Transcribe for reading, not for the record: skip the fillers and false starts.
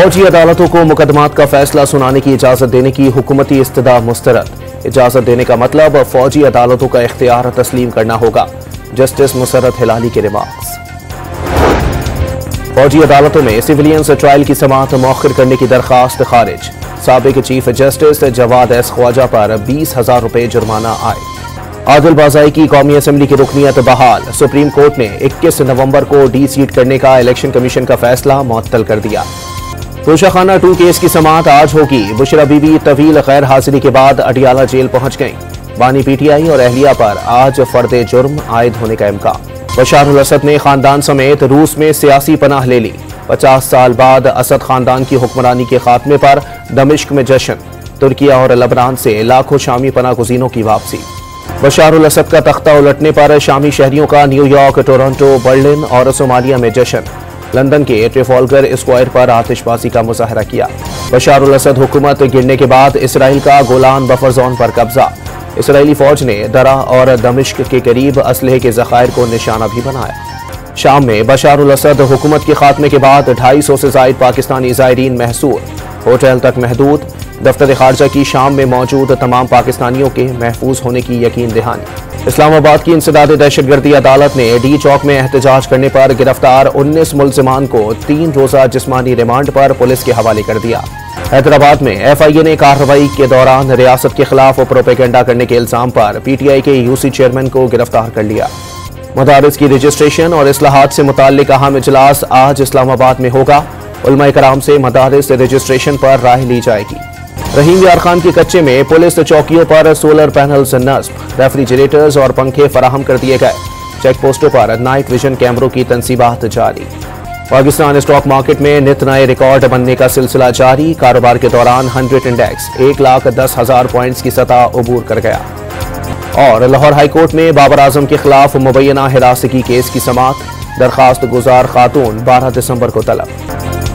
फौजी अदालतों को मुकदमात का फैसला सुनाने की इजाजत देने की हुकूमती इस्तदा मुस्तरद। इजाजत देने का मतलब फौजी अदालतों का इख्तियार तस्लीम करना होगा। जस्टिस मुसर्रत हिलाली के रिमार्क्स। फौजी अदालतों में सिविलियंस ट्रायल की समाअत मौखर करने की दरखास्त खारिज। साबिक chief justice Jawad S Khawaja पर 20,000 रुपये जुर्माना आए। आदिल बाज़ाई की कौमी असम्बली की रुकनियत बहाल। सुप्रीम कोर्ट ने 21 नवंबर को डी सीट करने का इलेक्शन कमीशन का फैसला मुअत्तल कर दिया। तोशाखाना 2 केस की समाअत आज होगी। बुशरा बीबी तवील गैर हाजिरी के बाद अडियाला जेल पहुंच गईं। बानी पीटीआई और अहलिया पर आज फर्द जुर्म आयद होने का इम्कान। बशार उल असद ने खानदान समेत रूस में सियासी पनाह ले ली। 50 साल बाद असद खानदान की हुक्मरानी के खात्मे पर दमिश्क में जश्न। तुर्किया और लबनान से लाखों शामी पनाह गुज़ीनों की वापसी। बशार उल असद का तख्ता उलटने पर शामी शहरियों का न्यूयॉर्क, टोरंटो, बर्लिन और सोमालिया में जश्न। लंदन के ट्रेफॉल्गर स्क्वायर पर आतिशबाजी का मुजाहरा किया। बशार उल असद हुकूमत गिरने के बाद इसराइल का गोलान बफर जोन पर कब्जा। इसराइली फौज ने दरा और दमिश्क के करीब असलहे के ज़खायर को निशाना भी बनाया। शाम में बशार उल असद हुकूमत के खात्मे के बाद 250 से ज़ायद पाकिस्तानी ज़ायरीन महसूर। होटल तक महदूद। दफ्तर खारजा की शाम में मौजूद तमाम पाकिस्तानियों के महफूज होने की यकीन दहानी। इस्लामाबाद की इंसदाद दहशतगर्दी अदालत ने डी चौक में एहतजाज करने पर गिरफ्तार 19 मुल्जिमान को 3 रोज़ा जिस्मानी रिमांड पर पुलिस के हवाले कर दिया। हैदराबाद में FIA ने कार्रवाई के दौरान रियासत के खिलाफ प्रोपेगेंडा करने के इल्जाम पर PTI के UC चेयरमैन को गिरफ्तार कर लिया। मदारिस की रजिस्ट्रेशन और इस्लाहात से मुताल्लिक अहम इजलास आज इस्लामाबाद में होगा। उलमा कराम से मदारिस रजिस्ट्रेशन पर राय ली जाएगी। रहीम यार खान के कच्चे में पुलिस चौकियों पर सोलर पैनल्स नस्ब, रेफ्रिजरेटर्स और पंखे फराहम कर दिए गए। चेक पोस्टों पर नाइट विजन कैमरों की तंसीबात जारी। पाकिस्तान स्टॉक मार्केट में नित नए रिकॉर्ड बनने का सिलसिला जारी। कारोबार के दौरान 100 इंडेक्स 1,10,000 पॉइंट्स की सतह अबूर कर गया। और लाहौर हाईकोर्ट में बाबर आजम के खिलाफ मुबैना हिरासती केस की समाअत। दरखास्त गुजार खातून 12 दिसंबर को तलब।